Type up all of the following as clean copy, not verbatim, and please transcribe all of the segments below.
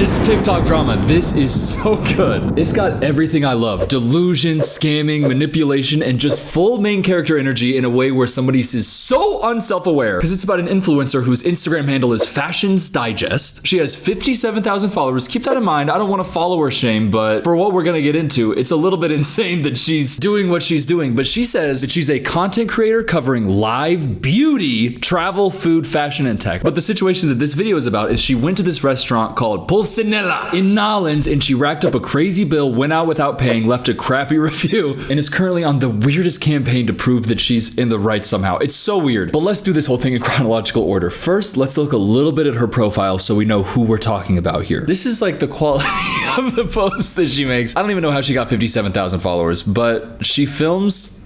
This TikTok drama, this is so good. It's got everything I love. Delusion, scamming, manipulation, and just full main character energy in a way where somebody is so unself-aware. Because it's about an influencer whose Instagram handle is Fashions Digest. She has 57,000 followers. Keep that in mind. I don't want to follower shame, but for what we're going to get into, it's a little bit insane that she's doing what she's doing. But she says that she's a content creator covering live beauty, travel, food, fashion, and tech. But the situation that this video is about is she went to this restaurant called Pulcinella in Nolens, and she racked up a crazy bill, went out without paying, left a crappy review, and is currently on the weirdest campaign to prove that she's in the right somehow. It's so weird. But let's do this whole thing in chronological order. First, let's look a little bit at her profile so we know who we're talking about here. This is like the quality of the post that she makes. I don't even know how she got 57,000 followers, but she films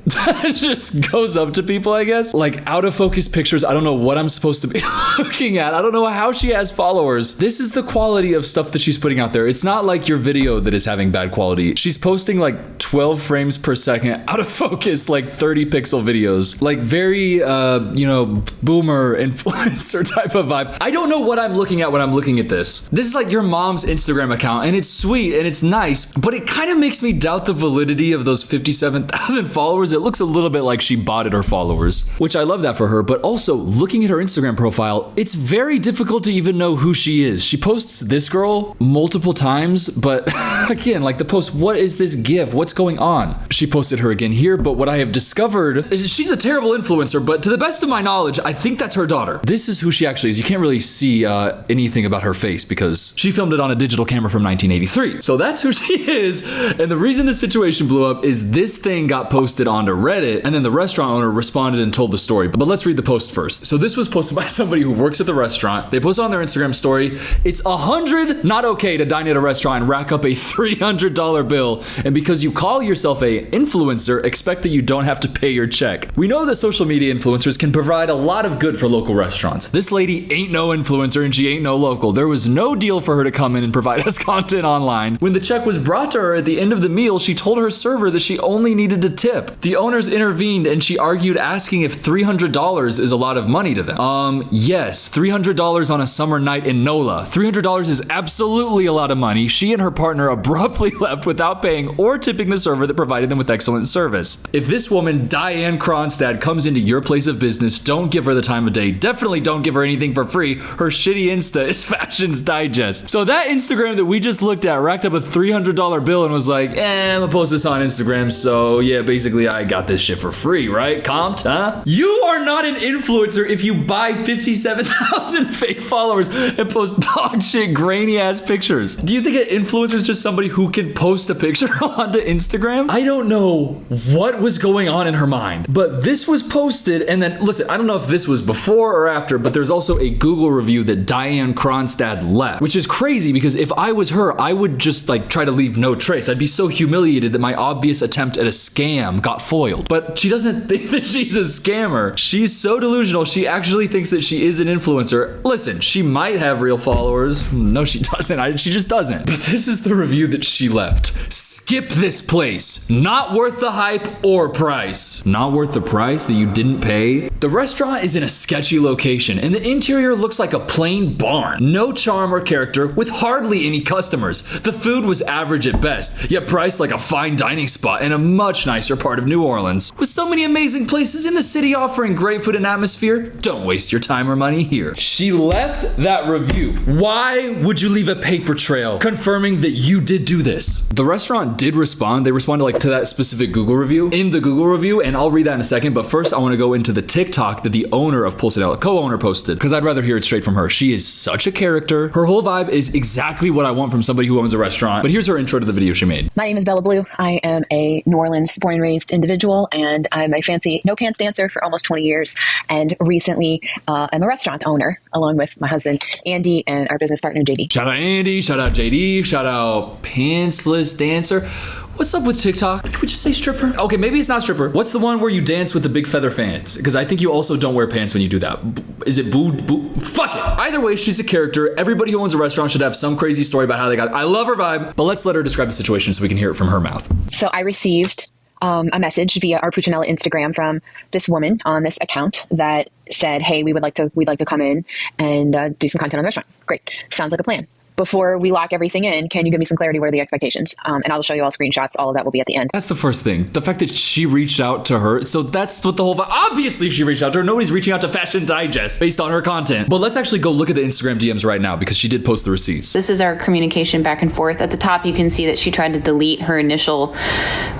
just goes up to people, I guess. Like out of focus pictures. I don't know what I'm supposed to be looking at. I don't know how she has followers. This is the quality of stuff that she's putting out there. It's not like your video that is having bad quality. She's posting like 12 frames per second out of focus, like 30 pixel videos, like very, boomer influencer type of vibe. I don't know what I'm looking at when I'm looking at this. This is like your mom's Instagram account, and it's sweet and it's nice, but it kind of makes me doubt the validity of those 57,000 followers. It looks a little bit like she botted her followers, which I love that for her. But also looking at her Instagram profile, it's very difficult to even know who she is. She posts this girl multiple times, but again, like the post, what is this gif? What's going on? She posted her again here, but what I have discovered is she's a terrible influencer, but to the best of my knowledge, I think that's her daughter. This is who she actually is. You can't really see anything about her face because she filmed it on a digital camera from 1983. So that's who she is. And the reason this situation blew up is this thing got posted onto Reddit, and then the restaurant owner responded and told the story. But let's read the post first. So this was posted by somebody who works at the restaurant. They posted on their Instagram story, it's not okay to dine at a restaurant and rack up a $300 bill. And because you call yourself a influencer, expect that you don't have to pay your check. We know that social media influencers can provide a lot of good for local restaurants. This lady ain't no influencer and she ain't no local. There was no deal for her to come in and provide us content online. When the check was brought to her at the end of the meal, she told her server that she only needed to tip. The owners intervened and she argued, asking if $300 is a lot of money to them. Yes, $300 on a summer night in NOLA. $300 is absolutely a lot of money. She and her partner abruptly left without paying or tipping the server that provided them with excellent service. If this woman, Diane Kronstad, comes into your place of business, don't give her the time of day. Definitely don't give her anything for free. Her shitty Insta is Fashions Digest. So that Instagram that we just looked at racked up a $300 bill and was like, I'm gonna post this on Instagram, so yeah, basically I got this shit for free, right? Comped, huh? You are not an influencer if you buy 57,000 fake followers and post dog shit, grainy ass pictures. Do you think an influencer is just somebody who can post a picture onto Instagram? I don't know what was going on in her mind, but this was posted, and then listen, I don't know if this was before or after, but there's also a Google review that Diane Kronstad left, which is crazy because if I was her, I would just like try to leave no trace. I'd be so humiliated that my obvious attempt at a scam got foiled. But she doesn't think that she's a scammer. She's so delusional. She actually thinks that she is an influencer. Listen, she might have real followers. No, she doesn't. She just doesn't. But this is the review that she left. Skip this place. Not worth the hype or price. Not worth the price that you didn't pay? The restaurant is in a sketchy location and the interior looks like a plain barn. No charm or character with hardly any customers. The food was average at best, yet priced like a fine dining spot in a much nicer part of New Orleans. With so many amazing places in the city offering great food and atmosphere, don't waste your time or money here. She left that review. Why would you leave a paper trail confirming that you did do this? The restaurant did respond. They responded to that specific Google review in the Google review, and I'll read that in a second. But first, I want to go into the TikTok that the owner of Pulcinella, co-owner, posted, because I'd rather hear it straight from her. She is such a character. Her whole vibe is exactly what I want from somebody who owns a restaurant. But here's her intro to the video she made. My name is Bella Blue. I am a New Orleans born and raised individual, and I'm a fancy no pants dancer for almost 20 years. And recently, I'm a restaurant owner along with my husband, Andy, and our business partner, JD. Shout out Andy, shout out JD, shout out pantsless dancer. What's up with TikTok? Can we just say stripper? Okay, maybe it's not stripper. What's the one where you dance with the big feather fans? Because I think you also don't wear pants when you do that. Is it boo? Fuck it. Either way, she's a character. Everybody who owns a restaurant should have some crazy story about how they got it. I love her vibe, but let's let her describe the situation so we can hear it from her mouth. So I received a message via our Puccinella Instagram from this woman on this account that said, hey, we'd like to come in and do some content on the restaurant. Great. Sounds like a plan. before we lock everything in, can you give me some clarity? What are the expectations? And I will show you all screenshots. All of that will be at the end. That's the first thing. The fact that she reached out to her. So that's what the whole... Obviously, she reached out to her. Nobody's reaching out to Fashion Digest based on her content. But let's actually go look at the Instagram DMs right now because she did post the receipts. This is our communication back and forth. At the top, you can see that she tried to delete her initial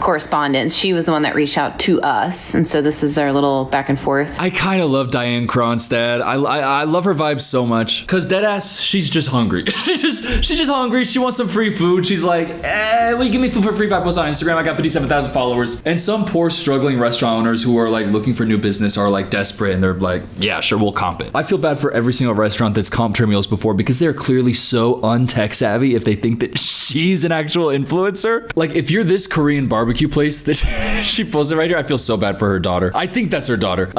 correspondence. She was the one that reached out to us. And so this is our little back and forth. I kind of love Diane Kronstad. I love her vibe so much because deadass, she's just hungry. she's just hungry. She wants some free food. She's like, will you give me food for free if I post on Instagram? I got 57,000 followers. And some poor struggling restaurant owners who are like looking for new business are like desperate and they're like, yeah, sure, we'll comp it. I feel bad for every single restaurant that's comped her meals before because they're clearly so untech savvy if they think that she's an actual influencer. Like if you're this Korean barbecue place that she posted right here, I feel so bad for her daughter. I think that's her daughter.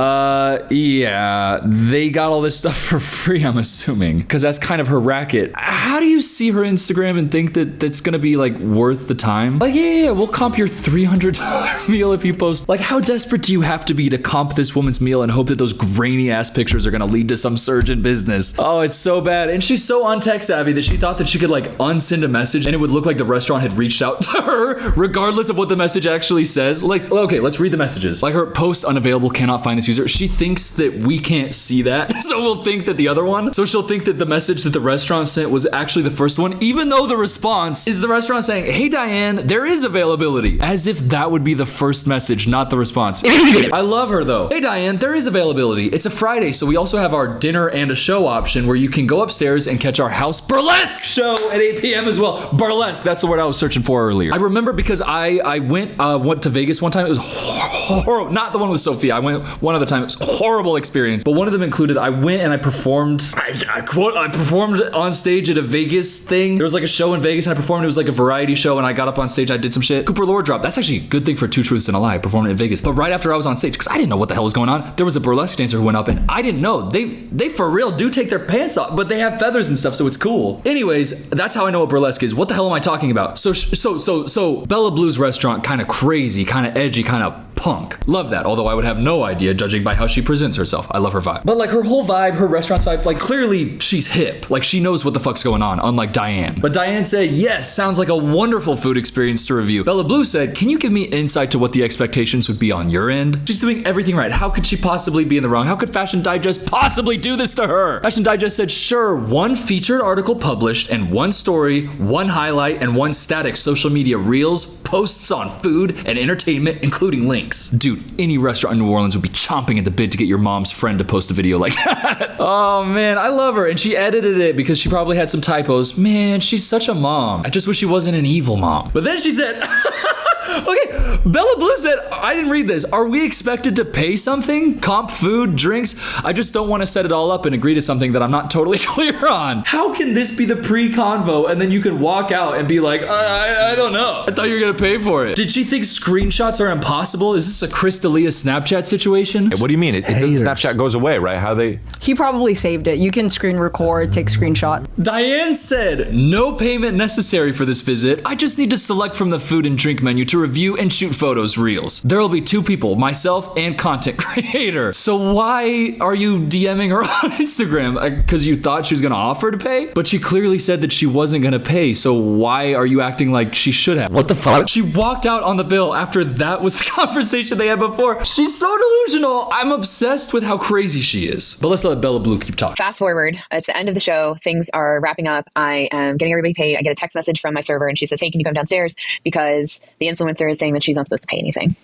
Yeah, they got all this stuff for free, I'm assuming, because that's kind of her racket. How do you see her Instagram and think that that's gonna be like worth the time? Like, yeah, we'll comp your $300 meal if you post. Like, how desperate do you have to be to comp this woman's meal and hope that those grainy ass pictures are gonna lead to some surge in business? Oh, it's so bad. And she's so untech savvy that she thought that she could like unsend a message and it would look like the restaurant had reached out to her, regardless of what the message actually says. Like, okay, let's read the messages. Like her post unavailable, cannot find this user. She thinks that we can't see that, so we'll think that the other one. So she'll think that the message that the restaurant sent was actually the first one, even though the response is the restaurant saying, hey Diane, there is availability, as if that would be the first message, not the response. I love her though. Hey Diane, there is availability. It's a Friday, so we also have our dinner and a show option where you can go upstairs and catch our house burlesque show at 8 p.m. as well. Burlesque, that's the word I was searching for earlier. I remember because I went to Vegas one time. It was horrible. Not the one with Sophia. I went one other time. It was a horrible experience. But one of them included, I went and I performed, I performed on stage at a Vegas thing. There was like a show in Vegas and I performed. It was like a variety show and I got up on stage. I did some shit. Cooper Lore drop. That's actually a good thing for Two Truths and a Lie, performing in Vegas. But right after I was on stage, because I didn't know what the hell was going on, there was a burlesque dancer who went up and I didn't know. They for real do take their pants off, but they have feathers and stuff, so it's cool. Anyways, that's how I know what burlesque is. What the hell am I talking about? So Bella Blue's restaurant, kind of crazy, kind of edgy, kind of punk. Love that, although I would have no idea judging by how she presents herself. I love her vibe. But like her whole vibe, her restaurant's vibe, like clearly she's hip. Like she knows what the fuck's going on, unlike Diane. But Diane said, yes, sounds like a wonderful food experience to review. Bella Blue said, can you give me insight to what the expectations would be on your end? She's doing everything right. How could she possibly be in the wrong? How could Fashion Digest possibly do this to her? Fashion Digest said, sure, one featured article published and one story, one highlight, and one static social media reels, posts on food and entertainment, including links. Dude, any restaurant in New Orleans would be chomping at the bit to get your mom's friend to post a video like that. Oh man, I love her. And she edited it because she probably had some typos. Man, she's such a mom. I just wish she wasn't an evil mom. But then she said, okay, Bella Blue said, I didn't read this. Are we expected to pay something? Comp food, drinks? I just don't want to set it all up and agree to something that I'm not totally clear on. How can this be the pre-convo and then you can walk out and be like, I don't know. I thought you were going to pay for it. Did she think screenshots are impossible? Is this a Chris D'Elia Snapchat situation? What do you mean? The Snapchat goes away, right? How they... He probably saved it. You can screen record, take screenshot. Diane said, no payment necessary for this visit. I just need to select from the food and drink menu to review and shoot photos, reels. There will be two people, myself and content creator. So why are you DMing her on Instagram? Because you thought she was going to offer to pay? But she clearly said that she wasn't going to pay. So why are you acting like she should have? What the fuck? She walked out on the bill after that was the conversation they had before. She's so delusional. I'm obsessed with how crazy she is. But let's let Bella Blue keep talking. Fast forward, it's the end of the show. Things are wrapping up. I am getting everybody paid. I get a text message from my server and she says, hey, can you come downstairs? Because the influencer is saying that she's not supposed to pay anything.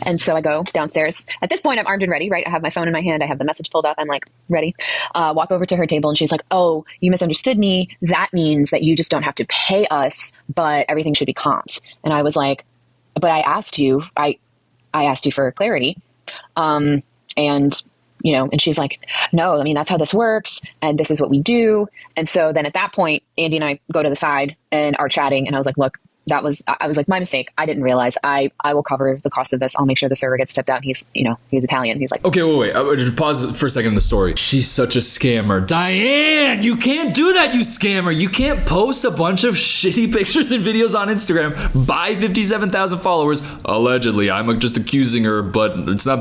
And so I go downstairs. At this point, I'm armed and ready, right? I have my phone in my hand. I have the message pulled up. I'm like, ready. Walk over to her table and she's like, oh, you misunderstood me. That means that you just don't have to pay us, but everything should be comped. And I was like, but I asked you for clarity. And you know, and she's like, no, I mean, that's how this works. And this is what we do. And so then at that point, Andy and I go to the side and are chatting. And I was like, look, I was like, my mistake. I didn't realize. I will cover the cost of this. I'll make sure the server gets tipped out. He's Italian. He's like, okay, wait. I would just pause for a second in the story. She's such a scammer. Diane, you can't do that, you scammer. You can't post a bunch of shitty pictures and videos on Instagram, buy 57,000 followers. Allegedly, I'm just accusing her, but it's not.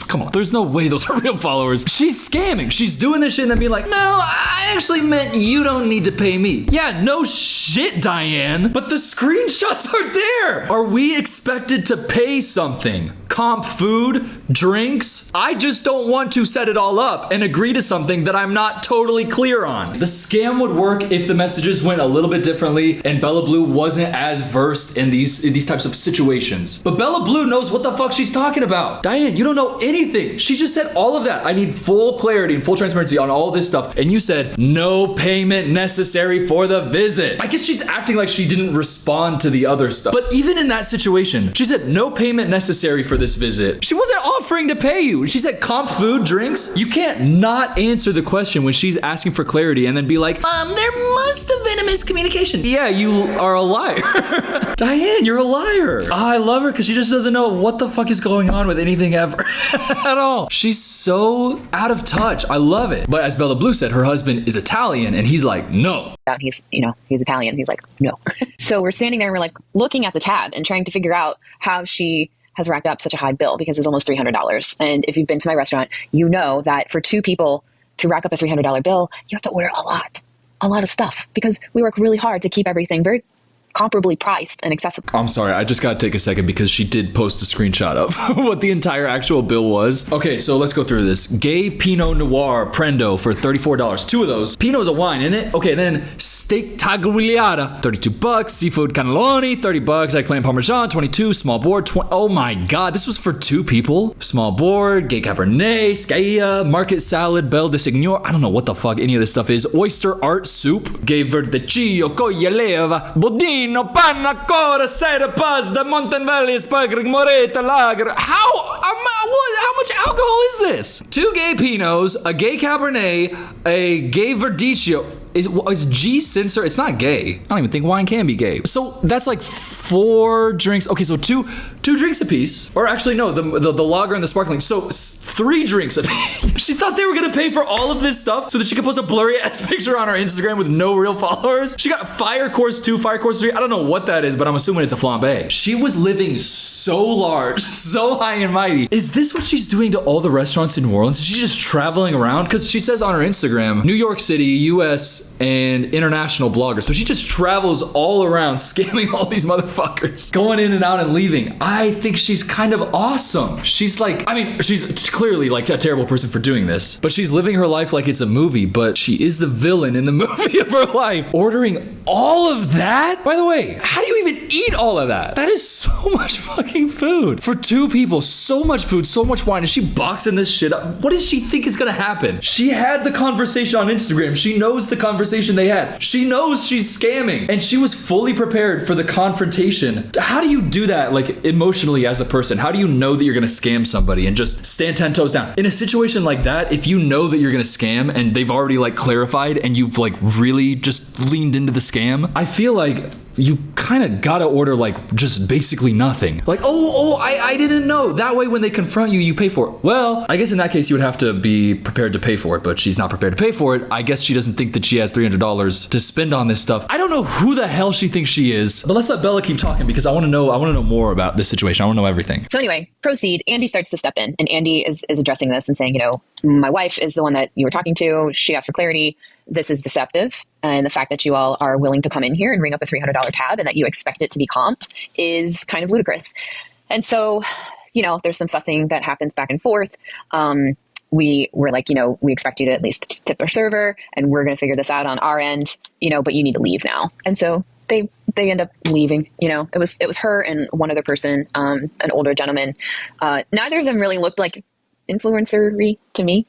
Come on, there's no way those are real followers. She's scamming. She's doing this shit and then being like, no, I actually meant you don't need to pay me. Yeah, no shit, Diane. But the screenshots are there. Are we expected to pay something? Comp food, drinks? I just don't want to set it all up and agree to something that I'm not totally clear on. The scam would work if the messages went a little bit differently and Bella Blue wasn't as versed in these types of situations. But Bella Blue knows what the fuck she's talking about. Diane, you don't know anything. She just said all of that. I need full clarity and full transparency on all this stuff. And you said no payment necessary for the visit. I guess she's acting like she didn't respond to the other stuff. But even in that situation, she said no payment necessary for this visit. She wasn't offering to pay you. She said comp food, drinks. You can't not answer the question when she's asking for clarity and then be like, there must have been a miscommunication. Yeah, you are a liar. Diane, you're a liar. I love her because she just doesn't know what the fuck is going on with anything ever at all. She's so out of touch. I love it. But as Bella Blue said, her husband is Italian and he's like, no. He's Italian. He's like, no. So we're standing there and we're like looking at the tab and trying to figure out how she has racked up such a high bill because it's almost $300. And if you've been to my restaurant, you know that for two people to rack up a $300 bill, you have to order a lot of stuff because we work really hard to keep everything very comparably priced and accessible. I'm sorry, I just gotta take a second because she did post a screenshot of what the entire actual bill was. Okay, so let's go through this. Gay Pinot Noir Prendo for $34. Two of those. Pinot is a wine, isn't it? Okay, then steak tagliata, $32. Seafood cannelloni, $30. Eggplant parmesan, $22. Small board, oh my god, this was for two people. Small board, gay cabernet, scaia, market salad, bel de signor. I don't know what the fuck any of this stuff is. Oyster art soup, gay verdecillo, coglia leva, bodino, panna cotta, cider pasta, Mountain Valley, sparkling moreta, lager. How much alcohol is this? Two gay Pinots, a gay Cabernet, a gay Verdicchio. Is G censor? It's not gay. I don't even think wine can be gay. So that's like 4 drinks. Okay, so two drinks a piece. Or actually, no, the lager and the sparkling. So 3 drinks a piece. She thought they were gonna pay for all of this stuff so that she could post a blurry ass picture on her Instagram with no real followers. She got fire course 2, fire course 3. I don't know what that is, but I'm assuming it's a flambe. She was living so large, so high and mighty. Is this what she's doing to all the restaurants in New Orleans? Is she just traveling around? Because she says on her Instagram, New York City, US, and international bloggers. So she just travels all around scamming all these motherfuckers, going in and out and leaving. I think she's kind of awesome. She's like, I mean, she's clearly like a terrible person for doing this, but she's living her life like it's a movie, but she is the villain in the movie of her life. Ordering all of that? By the way, how do you even eat all of that? That is so much fucking food. For 2 people, so much food, so much wine. Is she boxing this shit up? What does she think is gonna happen? She had the conversation on Instagram. She knows the conversation they had. She knows she's scamming and she was fully prepared for the confrontation. How do you do that like emotionally as a person? How do you know that you're gonna scam somebody and just stand 10 toes down? In a situation like that, if you know that you're gonna scam and they've already like clarified and you've like really just leaned into the scam, I feel like you kind of gotta order like just basically nothing. Like, I didn't know. That way when they confront you, you pay for it. Well, I guess in that case you would have to be prepared to pay for it, but she's not prepared to pay for it. I guess she doesn't think that she has $300 to spend on this stuff. I don't know who the hell she thinks she is, but let's let Bella keep talking because I want to know more about this situation. I want to know everything. So anyway, proceed. Andy starts to step in and Andy is addressing this and saying, my wife is the one that you were talking to. She asked for clarity. This is deceptive. And the fact that you all are willing to come in here and ring up a $300 tab and that you expect it to be comped is kind of ludicrous. And so, there's some fussing that happens back and forth. We were like, we expect you to at least tip our server and we're going to figure this out on our end, but you need to leave now. And so they end up leaving. It was her and one other person, an older gentleman. Neither of them really looked like influencer-y to me,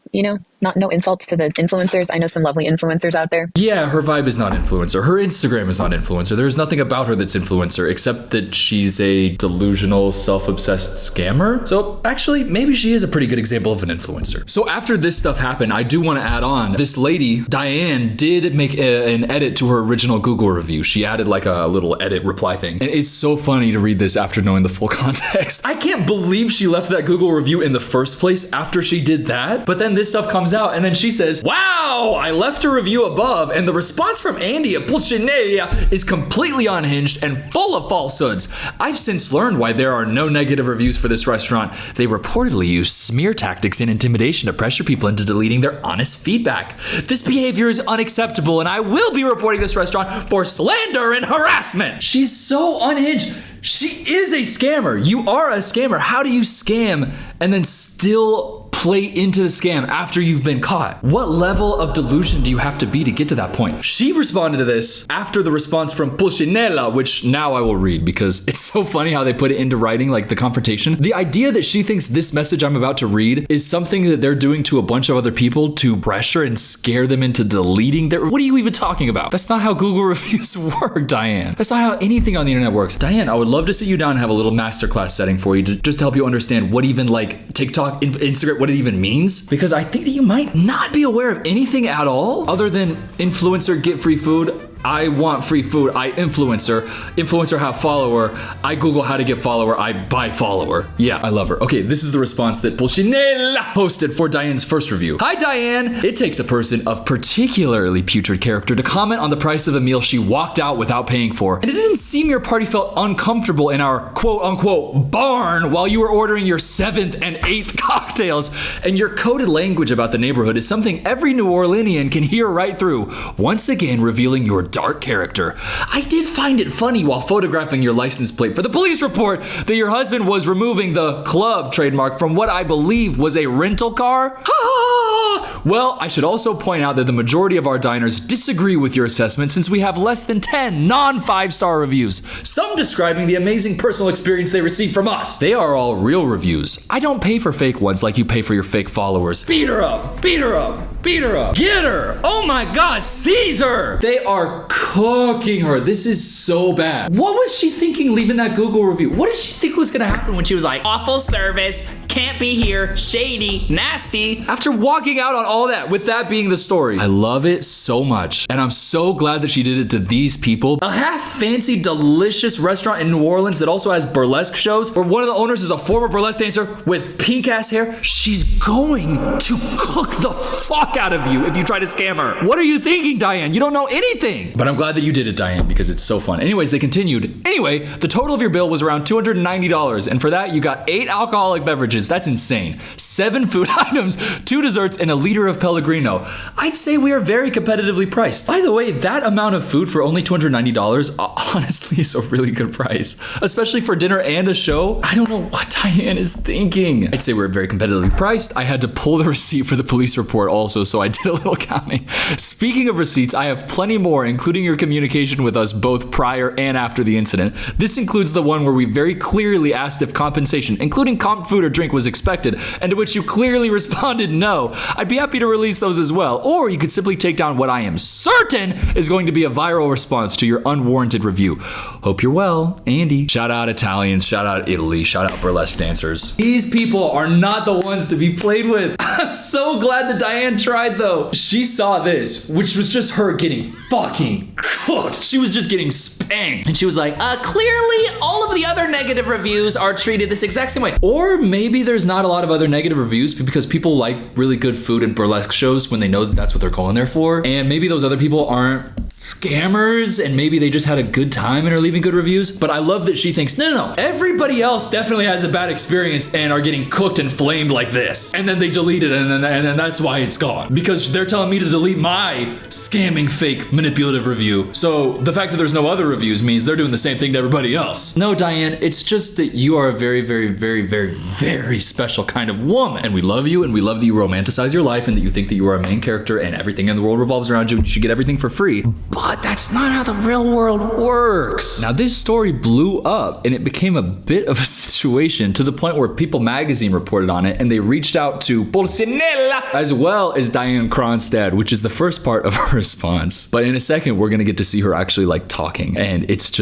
no insults to the influencers. I know some lovely influencers out there. Yeah, her vibe is not influencer. Her Instagram is not influencer. There's nothing about her that's influencer except that she's a delusional, self-obsessed scammer. So actually, maybe she is a pretty good example of an influencer. So after this stuff happened, I do want to add on, this lady, Diane, did make an edit to her original Google review. She added like a little edit reply thing. And it's so funny to read this after knowing the full context. I can't believe she left that Google review in the first place after she did that. But then this stuff comes out and then she says, wow, I left a review above and the response from Andy at Pulcinella is completely unhinged and full of falsehoods. I've since learned why there are no negative reviews for this restaurant. They reportedly use smear tactics and intimidation to pressure people into deleting their honest feedback. This behavior is unacceptable and I will be reporting this restaurant for slander and harassment. She's so unhinged. She is a scammer. You are a scammer. How do you scam and then still play into the scam after you've been caught? What level of delusion do you have to be to get to that point? She responded to this after the response from Pulcinella, which now I will read because it's so funny how they put it into writing, like the confrontation. The idea that she thinks this message I'm about to read is something that they're doing to a bunch of other people to pressure and scare them into deleting their... What are you even talking about? That's not how Google reviews work, Diane. That's not how anything on the internet works. Diane, I would love to sit you down and have a little masterclass setting for you to just help you understand what even like TikTok, Instagram, what it even means. Because I think that you might not be aware of anything at all other than influencer get free food. I want free food. I influencer have follower. I Google how to get follower. I buy follower. Yeah, I love her. Okay, this is the response that Pulcinella posted for Diane's first review. Hi, Diane. It takes a person of particularly putrid character to comment on the price of a meal she walked out without paying for. And it didn't seem your party felt uncomfortable in our quote unquote barn while you were ordering your 7th and 8th cocktails. And your coded language about the neighborhood is something every New Orleanian can hear right through. Once again, revealing your dark character. I did find it funny while photographing your license plate for the police report that your husband was removing the club trademark from what I believe was a rental car. Well, I should also point out that the majority of our diners disagree with your assessment since we have less than 10 non-5-star reviews, some describing the amazing personal experience they received from us. They are all real reviews. I don't pay for fake ones like you pay for your fake followers. Beat her up, beat her up, beat her up, get her. Oh my God, seize her. They are cooking her. This is so bad. What was she thinking leaving that Google review? What did she think was gonna happen when she was like, awful service, can't be here, shady, nasty, after walking out on all that with that being the story? I love it so much. And I'm so glad that she did it to these people. A half fancy, delicious restaurant in New Orleans that also has burlesque shows where one of the owners is a former burlesque dancer with pink ass hair. She's going to cook the fuck out of you if you try to scam her. What are you thinking, Diane? You don't know anything. But I'm glad that you did it, Diane, because it's so fun. Anyways, they continued. Anyway, the total of your bill was around $290. And for that, you got 8 alcoholic beverages. That's insane. 7 food items, 2 desserts, and a liter of Pellegrino. I'd say we are very competitively priced. By the way, that amount of food for only $290 honestly is a really good price, especially for dinner and a show. I don't know what Diane is thinking. I'd say we're very competitively priced. I had to pull the receipt for the police report also, so I did a little counting. Speaking of receipts, I have plenty more, including your communication with us both prior and after the incident. This includes the one where we very clearly asked if compensation, including comp food or drink, was expected, and to which you clearly responded no. I'd be happy to release those as well, or you could simply take down what I am certain is going to be a viral response to your unwarranted review. Hope you're well, Andy. Shout out Italians, shout out Italy, shout out burlesque dancers. These people are not the ones to be played with. I'm so glad that Diane tried though. She saw this, which was just her getting fucking cooked. She was just getting spanked. And she was like, clearly all of the other negative reviews are treated this exact same way. Or maybe there's not a lot of other negative reviews because people like really good food and burlesque shows when they know that that's what they're going there for. And maybe those other people aren't scammers and maybe they just had a good time and are leaving good reviews. But I love that she thinks, no, everybody else definitely has a bad experience and are getting cooked and flamed like this. And then they delete it and then that's why it's gone. Because they're telling me to delete my scamming, fake, manipulative review. So the fact that there's no other reviews means they're doing the same thing to everybody else. No, Diane, it's just that you are a very, very, very, very, very special kind of woman. And we love you and we love that you romanticize your life and that you think that you are a main character and everything in the world revolves around you and you should get everything for free. But that's not how the real world works. Now, this story blew up and it became a bit of a situation to the point where People magazine reported on it and they reached out to Pulcinella as well as Diane Kronstad, which is the first part of her response. But in a second, we're gonna get to see her actually like talking, and it's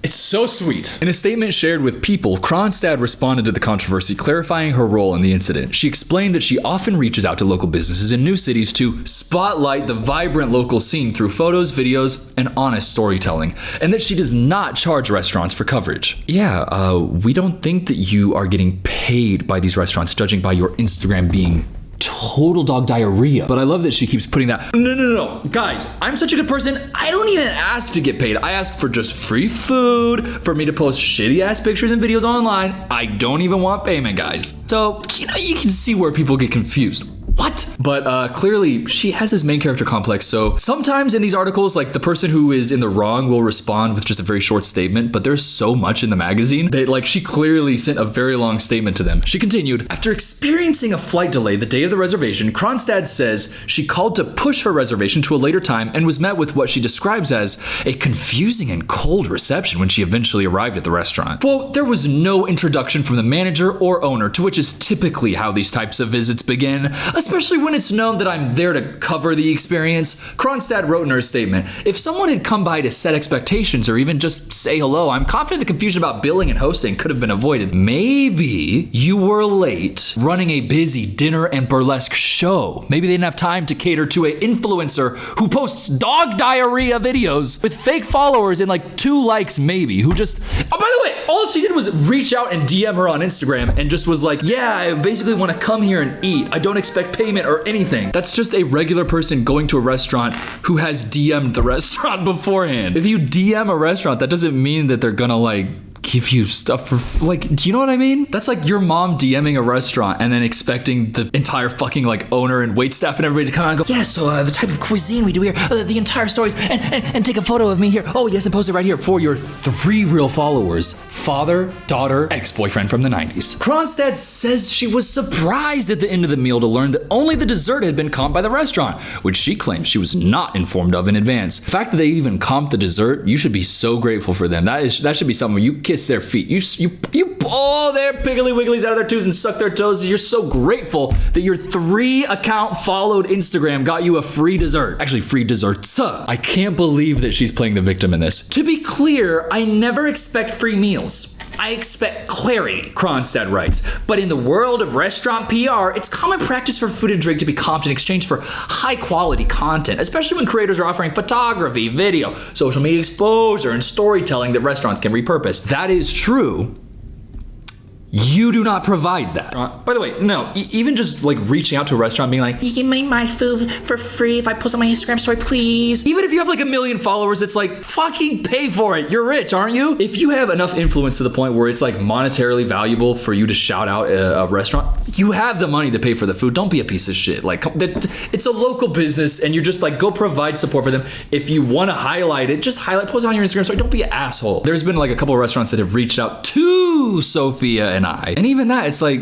so sweet. In a statement shared with People, Kronstad responded to the controversy, clarifying her role in the incident. She explained that she often reaches out to local businesses in new cities to spotlight the vibrant local scene through photos, videos, and honest storytelling, and that she does not charge restaurants for coverage. Yeah, we don't think that you are getting paid by these restaurants, judging by your Instagram being total dog diarrhea. But I love that she keeps putting that, no. Guys, I'm such a good person. I don't even ask to get paid. I ask for just free food, for me to post shitty ass pictures and videos online. I don't even want payment, guys. So, you can see where people get confused. What? But clearly she has this main character complex, so sometimes in these articles, like the person who is in the wrong will respond with just a very short statement, but there's so much in the magazine that like she clearly sent a very long statement to them. She continued, after experiencing a flight delay the day of the reservation, Kronstad says she called to push her reservation to a later time and was met with what she describes as a confusing and cold reception when she eventually arrived at the restaurant. Quote, there was no introduction from the manager or owner, to which is typically how these types of visits begin, especially when it's known that I'm there to cover the experience. Kronstad wrote in her statement, if someone had come by to set expectations or even just say hello, I'm confident the confusion about billing and hosting could have been avoided. Maybe you were late running a busy dinner and burlesque show. Maybe they didn't have time to cater to an influencer who posts dog diarrhea videos with fake followers and like 2 likes maybe, who just, oh, by the way, all she did was reach out and DM her on Instagram and just was like, yeah, I basically want to come here and eat. I don't expect payment or anything. That's just a regular person going to a restaurant who has DM'd the restaurant beforehand. If you DM a restaurant, that doesn't mean that they're gonna like give you stuff for, like, do you know what I mean? That's like your mom DMing a restaurant and then expecting the entire fucking like owner and waitstaff and everybody to come out and go, yeah, so the type of cuisine we do here, the entire stories, and take a photo of me here. Oh yes, and post it right here for your 3 real followers. Father, daughter, ex-boyfriend from the 90s. Kronstad says she was surprised at the end of the meal to learn that only the dessert had been comped by the restaurant, which she claims she was not informed of in advance. The fact that they even comped the dessert, you should be so grateful for them. That should be something where you kiss their feet. You pull their piggly wigglies out of their toes and suck their toes. You're so grateful that your 3 account followed Instagram got you a free dessert. Actually, free desserts. I can't believe that she's playing the victim in this. To be clear, I never expect free meals. I expect clarity, Kronstad writes. But in the world of restaurant PR, it's common practice for food and drink to be comped in exchange for high quality content, especially when creators are offering photography, video, social media exposure, and storytelling that restaurants can repurpose. That is true. You do not provide that. By the way, no, even just like reaching out to a restaurant being like, you can make my food for free if I post on my Instagram story, please. Even if you have like 1 million followers, it's like, fucking pay for it. You're rich, aren't you? If you have enough influence to the point where it's like monetarily valuable for you to shout out a restaurant, you have the money to pay for the food. Don't be a piece of shit. Like, it's a local business and you're just like, go provide support for them. If you want to highlight it, just post it on your Instagram story. Don't be an asshole. There's been like a couple of restaurants that have reached out to Sophia and I. And even that, it's like,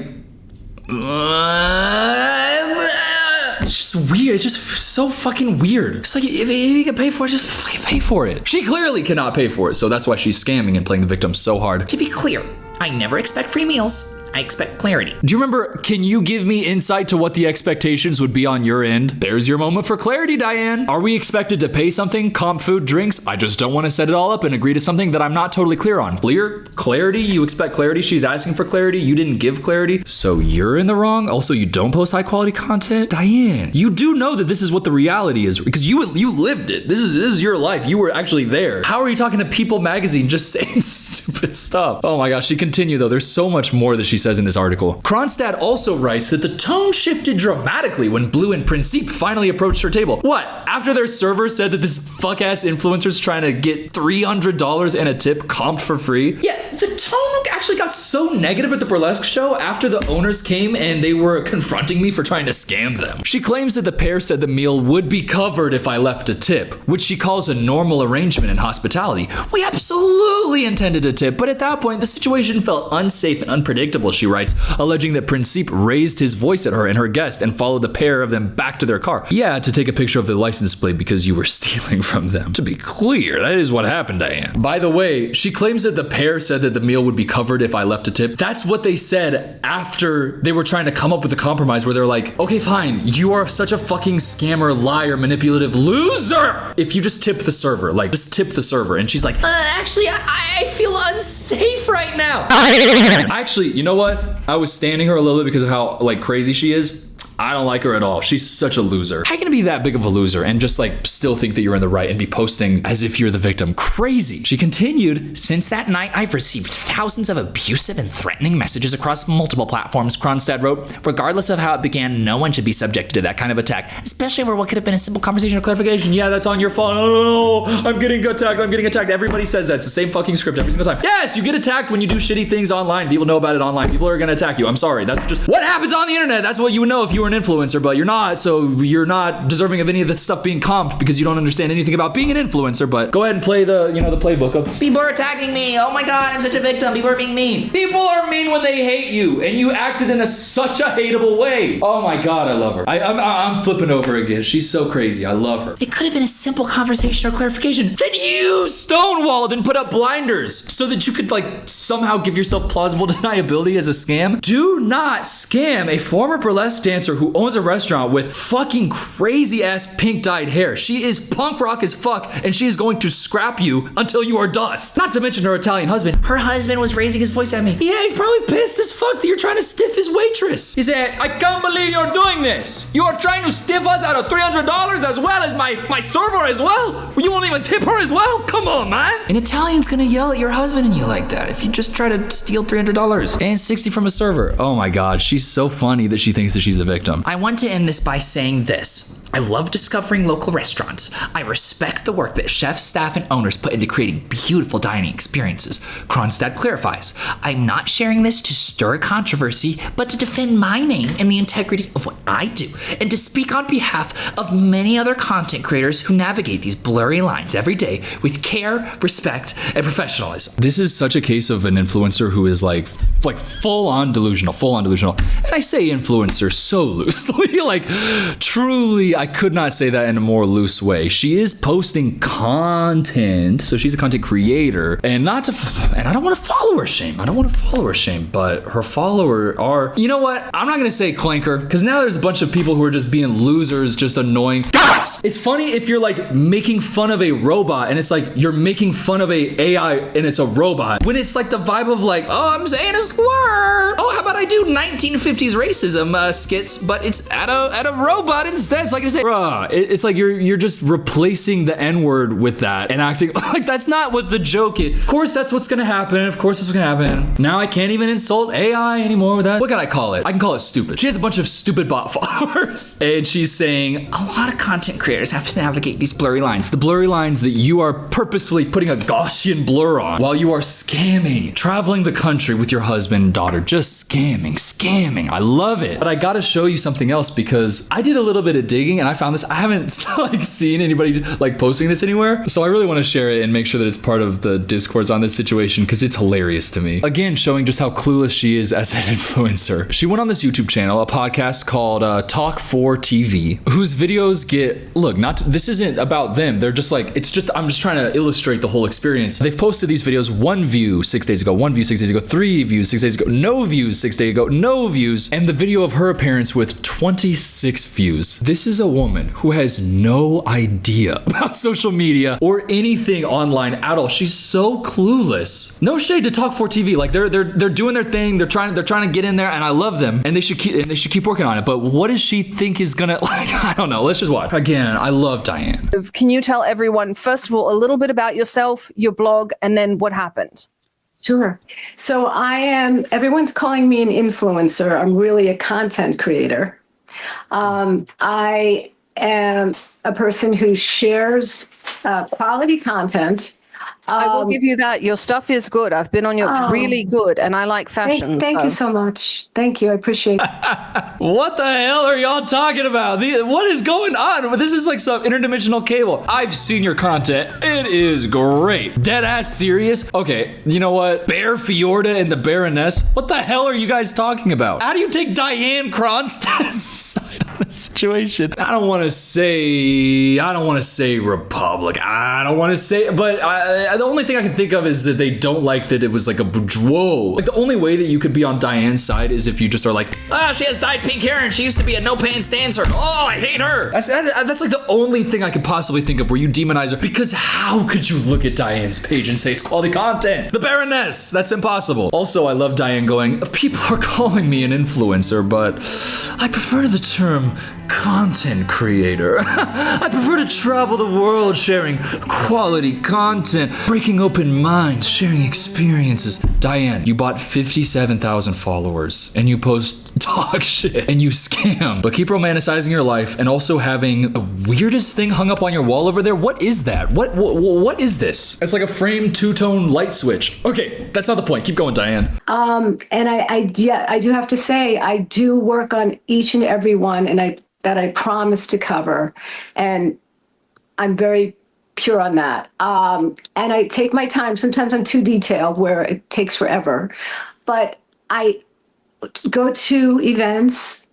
it's just weird. It's just so fucking weird. It's like, if you can pay for it, just fucking pay for it. She clearly cannot pay for it, so that's why she's scamming and playing the victim so hard. To be clear, I never expect free meals. I expect clarity. Do you remember, can you give me insight to what the expectations would be on your end? There's your moment for clarity, Diane. Are we expected to pay something, comp food, drinks? I just don't want to set it all up and agree to something that I'm not totally clear on. Clear? Clarity? You expect clarity? She's asking for clarity. You didn't give clarity. So you're in the wrong? Also, you don't post high quality content? Diane, you do know that this is what the reality is because you lived it. This is your life. You were actually there. How are you talking to People magazine just saying stupid stuff? Oh my gosh, she continued though. There's so much more that she says in this article. Kronstad also writes that the tone shifted dramatically when Blue and Principe finally approached her table. What? After their server said that this fuck-ass influencer's trying to get $300 and a tip comped for free? Yeah, the tone actually got so negative at the burlesque show after the owners came and they were confronting me for trying to scam them. She claims that the pair said the meal would be covered if I left a tip, which she calls a normal arrangement in hospitality. We absolutely intended a tip, but at that point, the situation felt unsafe and unpredictable, she writes, alleging that Principe raised his voice at her and her guest and followed the pair of them back to their car. Yeah, to take a picture of the license plate because you were stealing from them. To be clear, that is what happened, Diane. By the way, she claims that the pair said that the meal would be covered if I left a tip. That's what they said after they were trying to come up with a compromise where they're like, okay, fine, you are such a fucking scammer, liar, manipulative loser if you just tip the server. Like, just tip the server. And she's like, actually, I feel unsafe right now. Actually, you know what? I was standing her a little bit because of how like crazy she is. I don't like her at all. She's such a loser. How can you be that big of a loser and just like still think that you're in the right and be posting as if you're the victim? Crazy. She continued, since that night, I've received thousands of abusive and threatening messages across multiple platforms, Kronstadt wrote. Regardless of how it began, no one should be subjected to that kind of attack, especially where what could have been a simple conversation or clarification. Yeah, that's on your fault. Oh, no, I'm getting attacked. I'm getting attacked. Everybody says that. It's the same fucking script every single time. Yes, you get attacked when you do shitty things online. People know about it online. People are going to attack you. I'm sorry. That's just what happens on the internet. That's what you would know if you were an influencer, but you're not, so you're not deserving of any of the stuff being comped because you don't understand anything about being an influencer. But go ahead and play the playbook of people are attacking me. Oh my god, I'm such a victim. People are being mean. People are mean when they hate you, and you acted in such a hateable way. Oh my god, I love her. I'm flipping over again. She's so crazy. I love her. It could have been a simple conversation or clarification. Then you stonewalled and put up blinders so that you could like somehow give yourself plausible deniability as a scam. Do not scam a former burlesque dancer who owns a restaurant with fucking crazy ass pink dyed hair. She is punk rock as fuck, and she is going to scrap you until you are dust. Not to mention her Italian husband. Her husband was raising his voice at me. Yeah, he's probably pissed as fuck that you're trying to stiff his waitress. He said, I can't believe you're doing this. You are trying to stiff us out of $300 as well as my server as well. You won't even tip her as well? Come on, man. An Italian's gonna yell at your husband and you like that if you just try to steal $300 and 60 from a server. Oh my god, she's so funny that she thinks that she's the victim. I want to end this by saying this. I love discovering local restaurants. I respect the work that chefs, staff, and owners put into creating beautiful dining experiences. Kronstadt clarifies, I'm not sharing this to stir controversy, but to defend my name and the integrity of what I do, and to speak on behalf of many other content creators who navigate these blurry lines every day with care, respect, and professionalism. This is such a case of an influencer who is like full on delusional. And I say influencer so loosely, like truly, I could not say that in a more loose way. She is posting content, so she's a content creator, and I don't want to follow her shame, but her follower are, you know what? I'm not gonna say clanker, because now there's a bunch of people who are just being losers, just annoying. It's funny if you're like making fun of a robot, and it's like you're making fun of a AI, and it's a robot. When it's like the vibe of like, oh, I'm saying a slur. Oh, how about I do 1950s racism skits, but it's at a robot instead. It's like I say, bruh, it's like you're just replacing the N-word with that and acting like that's not what the joke is. Of course, that's what's gonna happen. Now I can't even insult AI anymore with that. What can I call it? I can call it stupid. She has a bunch of stupid bot followers, and she's saying a lot of content creators have to navigate these blurry lines. The blurry lines that you are purposefully putting a Gaussian blur on while you are scamming, traveling the country with your husband and daughter, just scamming. I love it. But I gotta show you something else because I did a little bit of digging and I found this. I haven't like seen anybody like posting this anywhere, so I really want to share it and make sure that it's part of the discourse on this situation because it's hilarious to me. Again, showing just how clueless she is as an influencer. She went on this YouTube channel, a podcast called Talk 4 TV, whose videos get this isn't about them. They're just like I'm just trying to illustrate the whole experience. They've posted these videos, 1 view 6 days ago, 1 view 6 days ago, 3 views 6 days ago, no views 6 days ago, no views, and the video of her appearance with 26 views. This is a woman who has no idea about social media or anything online at all. She's so clueless. No shade to Talk 4 TV. Like they're doing their thing. They're trying to get in there, and I love them. And they should keep working on it. But what does she think is gonna I don't know. Let's just watch. Again, I love Diane. Can you tell everyone first of all a little bit about yourself, your blog, and then what happened? Sure. So everyone's calling me an influencer. I'm really a content creator. I am a person who shares quality content I will give you that. Your stuff is good. I've been on your really good, and I like fashion. Thank you so much. Thank you. I appreciate it. What the hell are y'all talking about? What is going on? This is like some interdimensional cable. I've seen your content. It is great. Dead ass serious. Okay, you know what? Bear Fiorda and the Baroness. What the hell are you guys talking about? How do you take Diane Cronstadt's side on this situation? I don't want to say Republic. I don't want to say, but the only thing I can think of is that they don't like that it was like a whoa. Like the only way that you could be on Diane's side is if you just are like, she has dyed pink hair and she used to be a no pants dancer. Oh, I hate her. That's like the only thing I could possibly think of where you demonize her, because how could you look at Diane's page and say it's quality content? The Baroness, that's impossible. Also, I love Diane going, people are calling me an influencer, but I prefer the term content creator. I prefer to travel the world sharing quality content, breaking open minds, sharing experiences. Diane, you bought 57,000 followers and you post dog shit and you scam, but keep romanticizing your life and also having the weirdest thing hung up on your wall over there. What is that? What is this? It's like a framed two-tone light switch. Okay, that's not the point. Keep going, Diane. And I do have to say, I do work on each and every one, and that I promise to cover, and I'm very pure on that. And I take my time. Sometimes I'm too detailed where it takes forever, but I go to events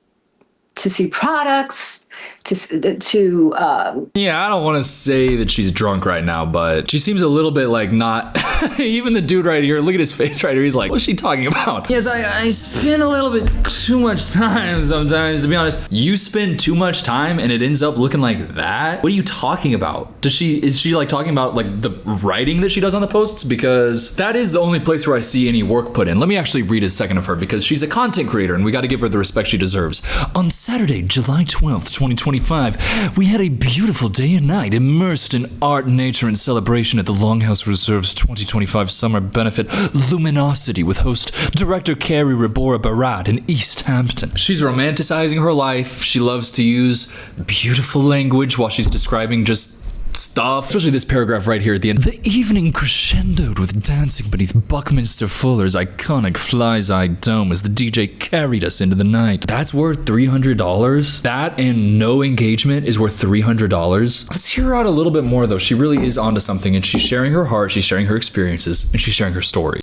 to see products, yeah, I don't want to say that she's drunk right now, but she seems a little bit like not. Even the dude right here, look at his face right here. He's like, what's she talking about? Yes, I spend a little bit too much time sometimes, to be honest. You spend too much time and it ends up looking like that? What are you talking about? Is she like talking about like the writing that she does on the posts? Because that is the only place where I see any work put in. Let me actually read a second of her, because she's a content creator and we got to give her the respect she deserves. On Saturday, July 12th, 2025, we had a beautiful day and night immersed in art, nature, and celebration at the Longhouse Reserve's 2025 Summer Benefit Luminosity with host director Carrie Rabora Barat in East Hampton. She's romanticizing her life. She loves to use beautiful language while she's describing just stuff, especially this paragraph right here at the end. The evening crescendoed with dancing beneath Buckminster Fuller's iconic Fly's Eye Dome as the DJ carried us into the night. That's worth $300? That and no engagement is worth $300? Let's hear her out a little bit more though. She really is onto something, and she's sharing her heart, she's sharing her experiences, and she's sharing her story.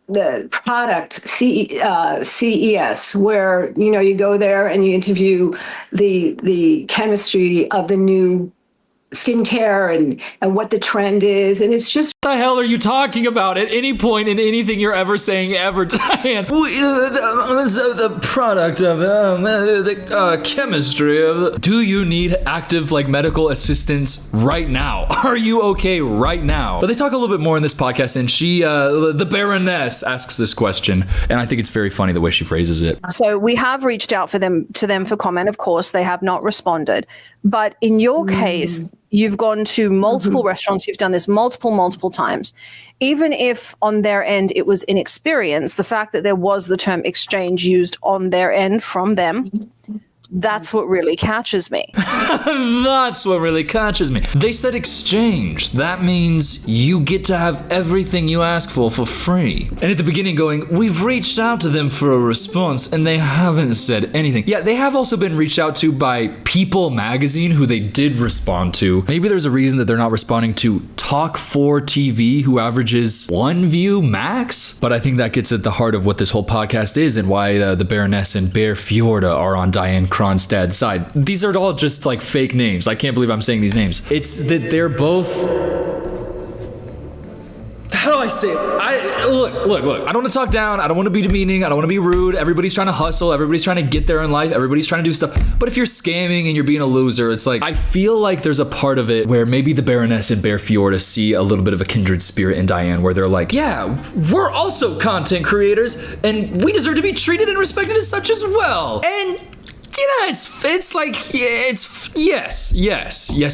The product CES, where you go there and you interview the chemistry of the new skincare and what the trend is, and it's just what the hell are you talking about at any point in anything you're ever saying ever, Diane? The product of the chemistry of do you need active like medical assistance right now? Are you okay right now? But they talk a little bit more in this podcast, and she the Baroness asks this question, and I think it's very funny the way she phrases it. So we have reached out to them for comment. Of course, they have not responded, but in your case, you've gone to multiple restaurants. You've done this multiple times. Even if on their end it was inexperience, the fact that there was the term exchange used on their end from them, that's what really catches me. That's what really catches me. They said exchange. That means you get to have everything you ask for free. And at the beginning going, we've reached out to them for a response and they haven't said anything. Yeah, they have also been reached out to by People magazine, who they did respond to. Maybe there's a reason that they're not responding to Talk 4 TV, who averages 1 view max. But I think that gets at the heart of what this whole podcast is and why the Baroness and Bear Fiorda are on Diane Cronstadt's side. These are all just like fake names. I can't believe I'm saying these names. It's that they're both... How do I say it? Look. I don't want to talk down. I don't want to be demeaning. I don't want to be rude. Everybody's trying to hustle. Everybody's trying to get there in life. Everybody's trying to do stuff. But if you're scamming and you're being a loser, it's like, I feel like there's a part of it where maybe the Baroness and Bear Fiorda see a little bit of a kindred spirit in Diane, where they're like, yeah, we're also content creators and we deserve to be treated and respected as such as well. And it's like, yeah, it's yes,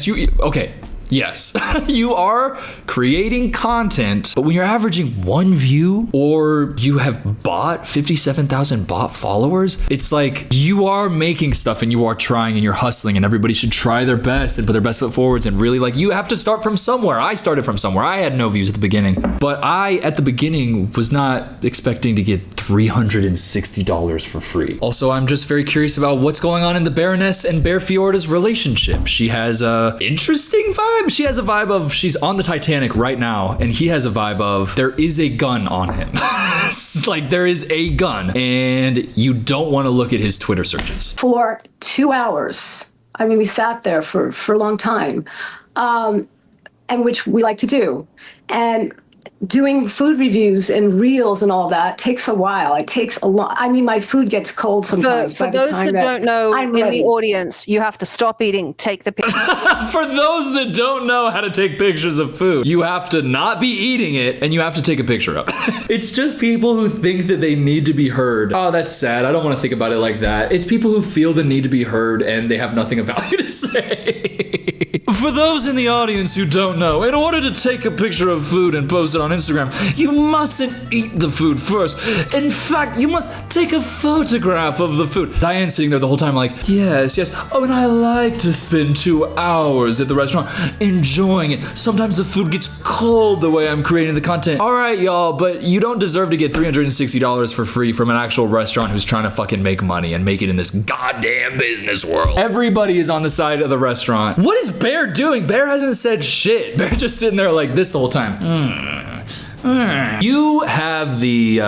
you, okay. Yes, you are creating content, but when you're averaging 1 view or you have bought 57,000 bot followers, it's like you are making stuff and you are trying and you're hustling, and everybody should try their best and put their best foot forwards, and really, like, you have to start from somewhere. I started from somewhere. I had no views at the beginning, but I at the beginning was not expecting to get $360 for free. Also, I'm just very curious about what's going on in the Baroness and Bear Fiorda's relationship. She has a interesting vibe. She has a vibe of she's on the Titanic right now, and he has a vibe of there is a gun on him. Like, there is a gun, and you don't want to look at his Twitter searches. For 2 hours. I mean, we sat there for a long time, and which we like to do. And doing food reviews and reels and all that takes a while. It takes a lot. I mean, my food gets cold sometimes. For those that don't know, in the audience, you have to stop eating, take the picture. For those that don't know how to take pictures of food, you have to not be eating it and you have to take a picture of it. It's just people who think that they need to be heard. Oh, that's sad. I don't want to think about it like that. It's people who feel the need to be heard and they have nothing of value to say. For those in the audience who don't know, in order to take a picture of food and post it on Instagram, you mustn't eat the food first. In fact, you must take a photograph of the food. Diane's sitting there the whole time like, yes. Oh, and I like to spend 2 hours at the restaurant enjoying it. Sometimes the food gets cold the way I'm creating the content. All right, y'all, but you don't deserve to get $360 for free from an actual restaurant who's trying to fucking make money and make it in this goddamn business world. Everybody is on the side of the restaurant. What is Bear doing? Bear hasn't said shit. Bear's just sitting there like this the whole time. You have the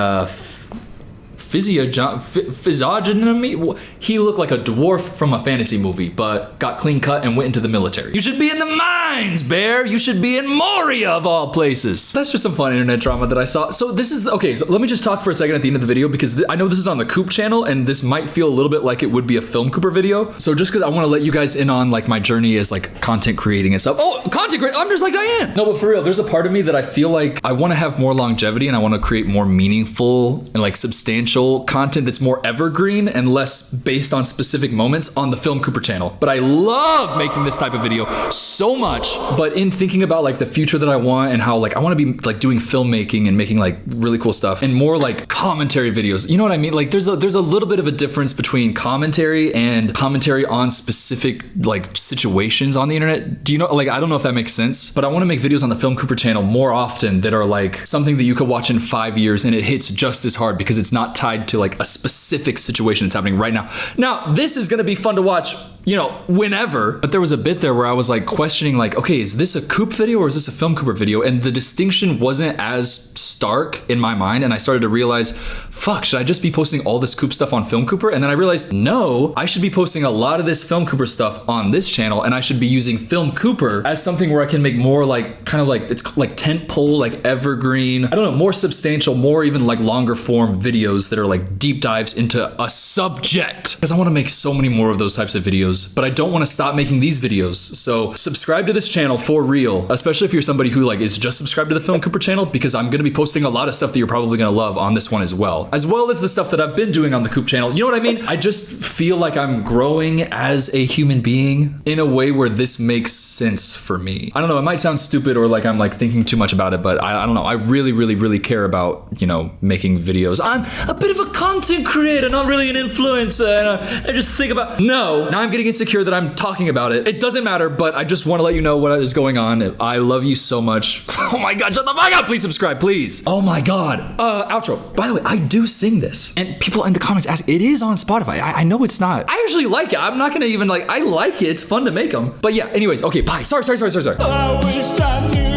physiognomy. He looked like a dwarf from a fantasy movie, but got clean cut and went into the military. You should be in the mines, Bear. You should be in Moria of all places. That's just some fun internet drama that I saw. So this is, okay, so let me just talk for a second at the end of the video, because I know this is on the Coop channel and this might feel a little bit like it would be a Film Cooper video. So just because I want to let you guys in on like my journey as like content creating and stuff. Oh, content creating, I'm just like Diane. No, but for real, there's a part of me that I feel like I want to have more longevity and I want to create more meaningful and like substantial content that's more evergreen and less based on specific moments on the Film Cooper channel. But I love making this type of video so much. But in thinking about like the future that I want and how like I want to be like doing filmmaking and making like really cool stuff and more like commentary videos, you know what I mean? Like there's a little bit of a difference between commentary and commentary on specific like situations on the internet. Do you know, like, I don't know if that makes sense, but I want to make videos on the Film Cooper channel more often that are like something that you could watch in 5 years and it hits just as hard because it's not tied to like a specific situation that's happening right now. Now, this is gonna be fun to watch, you know, whenever. But there was a bit there where I was like questioning like, okay, is this a Coop video or is this a Film Cooper video? And the distinction wasn't as stark in my mind. And I started to realize, fuck, should I just be posting all this Coop stuff on Film Cooper? And then I realized, no, I should be posting a lot of this Film Cooper stuff on this channel, and I should be using Film Cooper as something where I can make more like, kind of like, it's like tent pole, like evergreen, I don't know, more substantial, more even like longer form videos that are like deep dives into a subject. Because I want to make so many more of those types of videos, but I don't want to stop making these videos. So subscribe to this channel for real, especially if you're somebody who like is just subscribed to the Film Cooper channel, because I'm going to be posting a lot of stuff that you're probably going to love on this one as well as the stuff that I've been doing on the Coop channel. You know what I mean? I just feel like I'm growing as a human being in a way where this makes sense for me. I don't know, it might sound stupid or like I'm like thinking too much about it, but I don't know. I really care about, you know, making videos. I'm a bit of a content creator, not really an influencer, and I just think about, now I'm getting insecure that I'm talking about it. It doesn't matter, but I just want to let you know what is going on. I love you so much. Oh my God, shut the fuck up, please subscribe, please. Oh my God. Outro. By the way, I do sing this, and people in the comments ask, it is on Spotify. I know it's not. I actually like it. I'm not gonna even like, I like it. It's fun to make them. But yeah, anyways, okay, bye. Sorry. I wish I knew